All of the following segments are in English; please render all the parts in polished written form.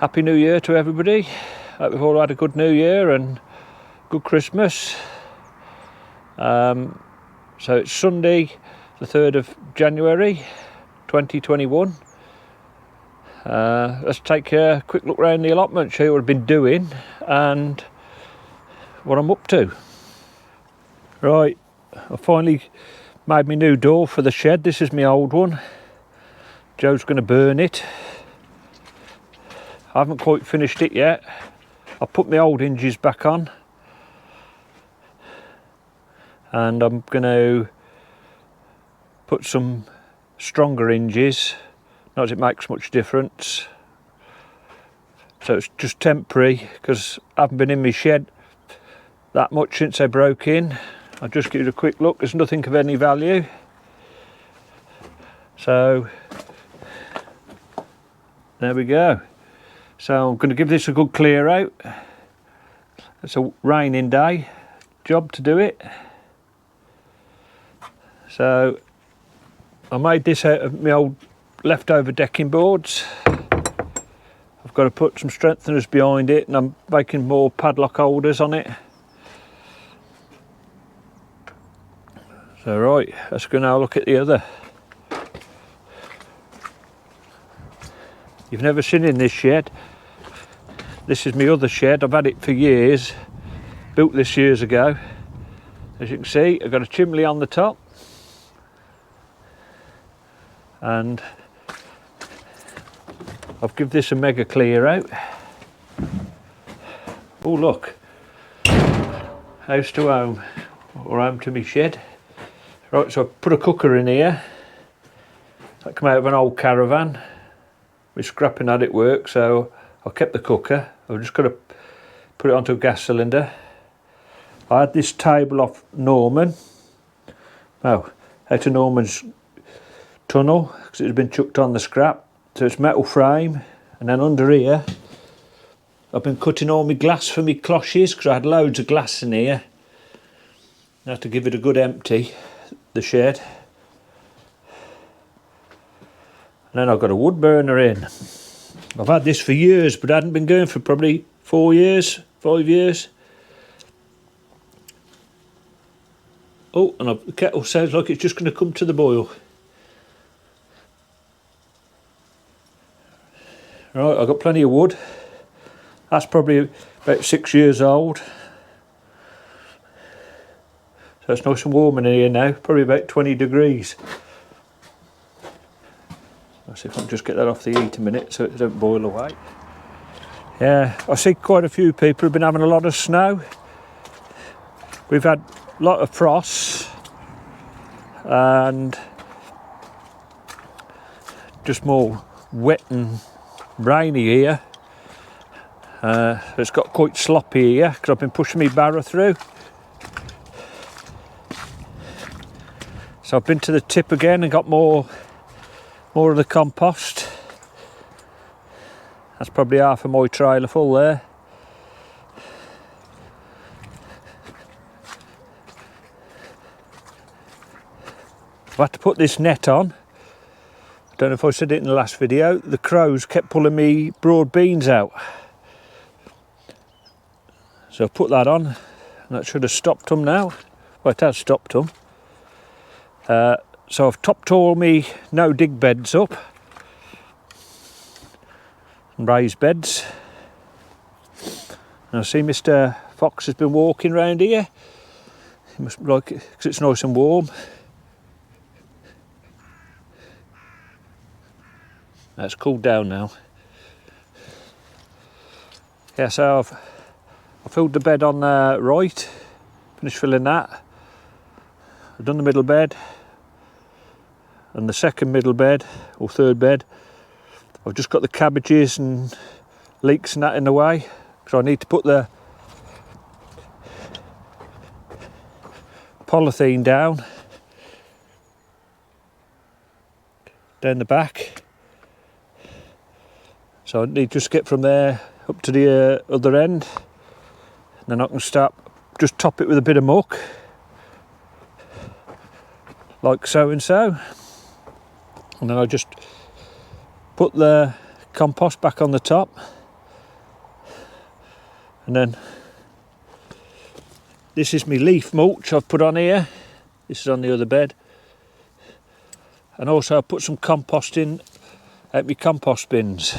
Happy New Year to everybody. Hope we've all had a good New Year and good Christmas. So it's Sunday the 3rd of January 2021. Let's take a quick look around the allotment, show you what I've been doing and what I'm up to. Right, I finally made my new door for the shed. This is my old one. Joe's going to burn it. I haven't quite finished it yet. I put my old hinges back on and I'm going to put some stronger hinges. Not that it makes much difference. So it's just temporary because I haven't been in my shed that much since I broke in. I'll just give it a quick look. There's nothing of any value. So there we go. So I'm going to give this a good clear out. It's a raining day. Job to do it. So I made this out of my old leftover decking boards. I've got to put some strengtheners behind it and I'm making more padlock holders on it. So right, let's go now look at the other. You've never seen in this shed. This is my other shed. I've had it for years. Built this years ago. As you can see, I've got a chimney on the top. And I've given this a mega clear out. Oh look. House to home. Or home to my shed. Right, so I put a cooker in here. That came out of an old caravan. My scrapping had it work, so I kept the cooker. I've just got to put it onto a gas cylinder. I had this table off Norman. Oh, out of Norman's tunnel, because it had been chucked on the scrap. So it's metal frame, and then under here, I've been cutting all my glass for my cloches, because I had loads of glass in here. I had to give it a good empty, the shed. And then I've got a wood burner in. I've had this for years, but I hadn't been going for probably 4 years, 5 years. Oh, and the kettle sounds like it's just going to come to the boil. Right, I've got plenty of wood. That's probably about 6 years old. So it's nice and warm in here now, probably about 20 degrees. Let's see if I can just get that off the heat a minute so it don't boil away. Yeah, I see quite a few people have been having a lot of snow. We've had a lot of frosts and just more wet and rainy here. It's got quite sloppy here because I've been pushing my barrow through. So I've been to the tip again and got more of the compost. That's probably half of my trailer full there. I've had to put this net on. I don't know if I said it in the last video. The crows kept pulling me broad beans out. So I've put that on and that should have stopped them now. Well, it has stopped them. So I've topped all my no dig beds up and raised beds. And I see Mr. Fox has been walking around here. He must like it because it's nice and warm. That's cooled down now. Yeah, so I filled the bed on the right, finished filling that. I've done the middle bed. And the second middle bed, or third bed, I've just got the cabbages and leeks and that in the way. So I need to put the polythene down the back. So I need to just get from there up to the other end. And then I can start, just top it with a bit of muck. Like so and so. And then I just put the compost back on the top And then this is my leaf mulch I've put on here. This is on the other bed. And also I put some composting out my compost bins.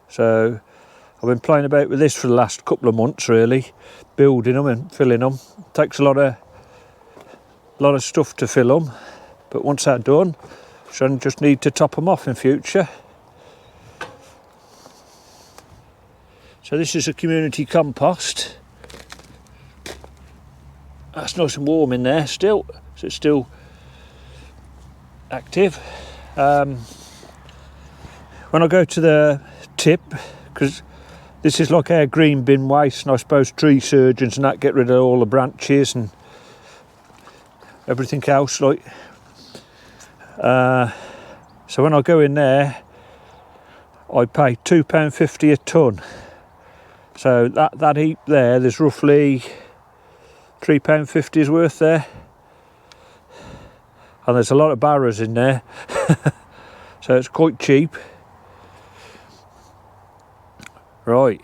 So I've been playing about with this for the last couple of months really, building them and filling them. Takes a lot of stuff to fill them, but once that's done, so I just need to top them off in future. So this is a community compost. That's nice and warm in there still, so it's still active. When I go to the tip, because this is like our green bin waste, and I suppose tree surgeons and that get rid of all the branches and everything else, like so when I go in there I pay £2.50 a tonne. So that heap there's roughly £3.50 worth there, and there's a lot of barrows in there so it's quite cheap. Right,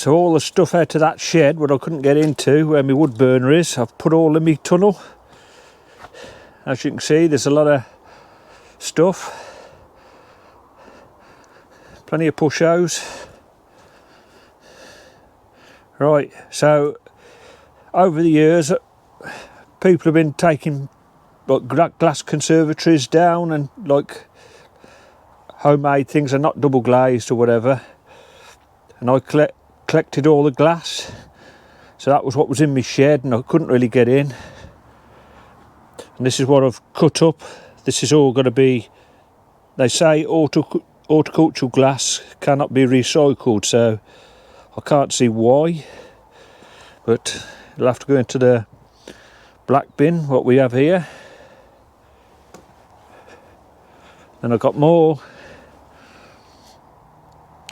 so all the stuff out of that shed what I couldn't get into where my wood burner is, I've put all in my tunnel. As you can see, there's a lot of stuff, plenty of push-hose. Right, so over the years people have been taking like glass conservatories down and like homemade things are not double glazed or whatever, and I collected all the glass, so that was what was in my shed and I couldn't really get in. And this is what I've cut up. This is all going to be, they say horticultural glass cannot be recycled, so I can't see why, but you'll have to go into the black bin what we have here. And I've got more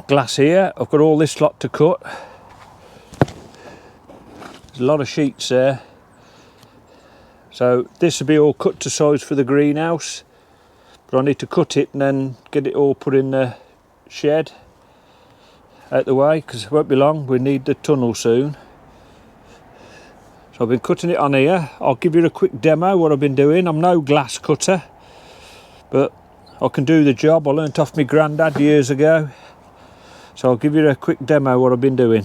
glass here. I've got all this lot to cut. There's a lot of sheets there. So this will be all cut to size for the greenhouse, but I need to cut it and then get it all put in the shed out the way, because it won't be long, we need the tunnel soon. So I've been cutting it on here. I'll give you a quick demo what I've been doing. I'm no glass cutter, but I can do the job. I learnt off my granddad years ago. So I'll give you a quick demo what I've been doing.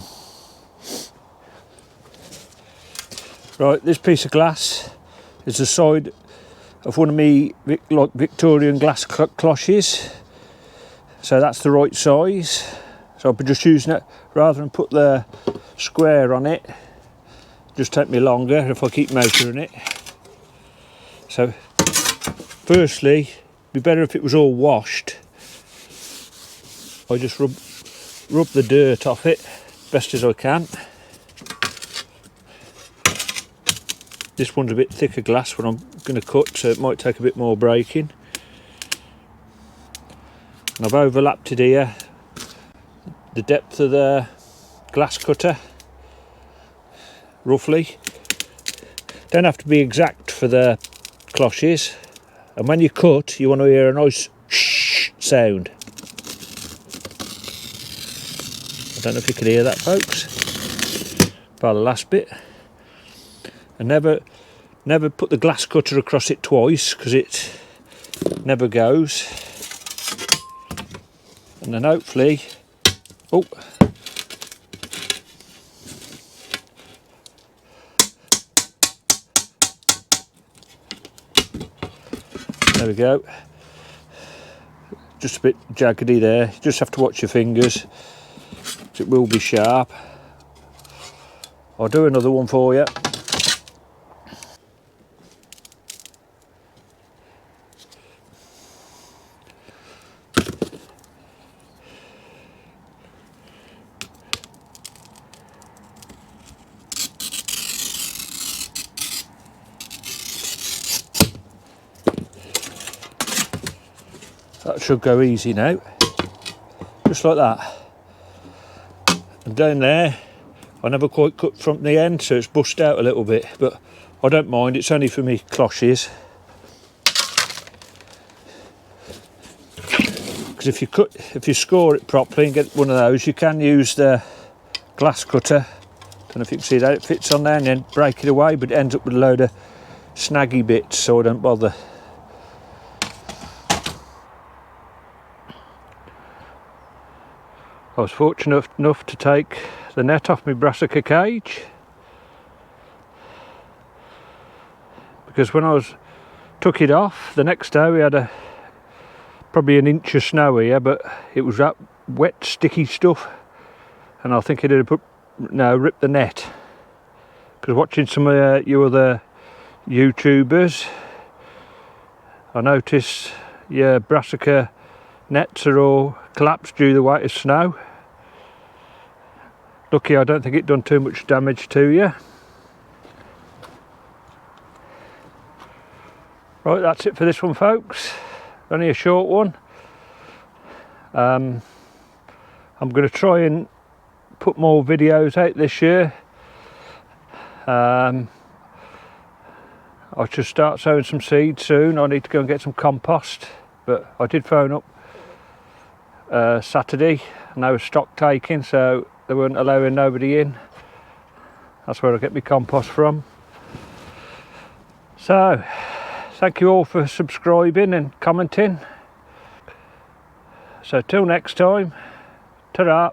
Right, this piece of glass is the side of one of me like Victorian glass cloches. So that's the right size. So I'll be just using it rather than put the square on it. Just take me longer if I keep measuring it. So firstly, it'd be better if it was all washed. I just rub the dirt off it best as I can. This one's a bit thicker glass when I'm going to cut, so it might take a bit more breaking. And I've overlapped it here, the depth of the glass cutter, roughly. Don't have to be exact for the cloches. And when you cut, you want to hear a nice shh sound. I don't know if you can hear that, folks, by the last bit. And never put the glass cutter across it twice, because it never goes. And then hopefully, oh, there we go. Just a bit jaggedy there. You just have to watch your fingers. It will be sharp. I'll do another one for you. That should go easy now, just like that. And down there, I never quite cut from the end, so it's bust out a little bit, but I don't mind, it's only for me cloches. because if you score it properly and get one of those, you can use the glass cutter. Don't know if you can see that, it fits on there, and then break it away, but it ends up with a load of snaggy bits, so I don't bother. I was fortunate enough to take the net off my brassica cage, because when I took it off, the next day we had probably an inch of snow here, but it was that wet sticky stuff, and I think it had ripped the net. Because watching some of you other YouTubers, I noticed your brassica nets are all collapsed due to the weight of snow. Lucky I don't think it done too much damage to you. Right, that's it for this one, folks. Only a short one. I'm going to try and put more videos out this year. I should start sowing some seeds soon. I need to go and get some compost, but I did phone up Saturday and they were stock taking, so they weren't allowing nobody in. That's where I get my compost from. So thank you all for subscribing and commenting. So till next time, ta-ra.